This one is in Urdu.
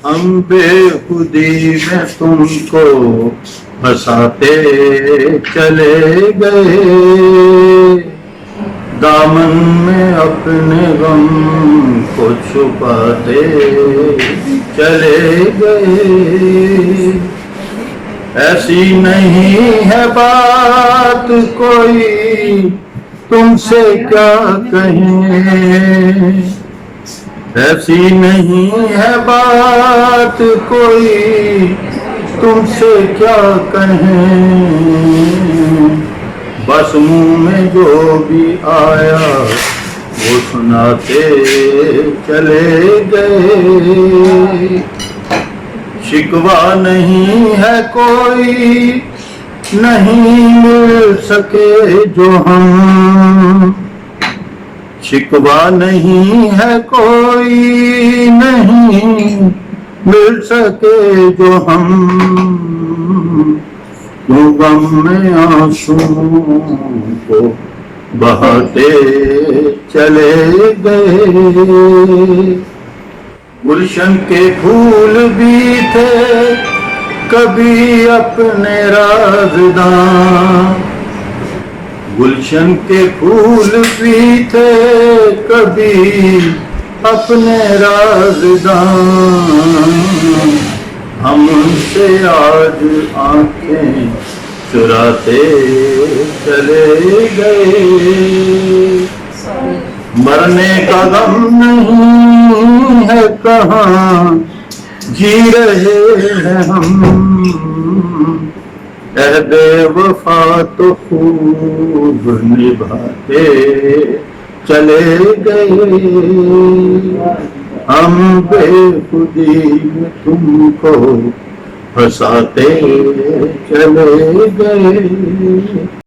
ہم بے خودی میں تم کو ہنساتے چلے گئے، دامن میں اپنے غم کو چھپاتے چلے گئے۔ ایسی نہیں ہے بات کوئی تم سے کیا کہیں، ایسی نہیں ہے بات کوئی تم سے کیا کہیں، بس منہ میں جو بھی آیا وہ سناتے چلے گئے۔ شکوہ نہیں ہے کوئی نہیں مل سکے جو ہم، شکوہ نہیں ہے کوئی نہیں مل سکے جو ہم، کیوں غم میں آنسوں کو بہاتے چلے گئے۔ گلشن کے پھول بھی تھے کبھی اپنے رازداں، گلشن کے پھول بھی تھے کبھی اپنے رازداں، ہم ان سے آج آنکھیں چراتے چلے گئے۔ مرنے کا غم نہیں ہے کہاں جی رہے ہیں ہم، عہد وفا تو خوب نبھاتے چلے گئے، ہم بے خودی میں تم کو ہنساتے چلے گئے۔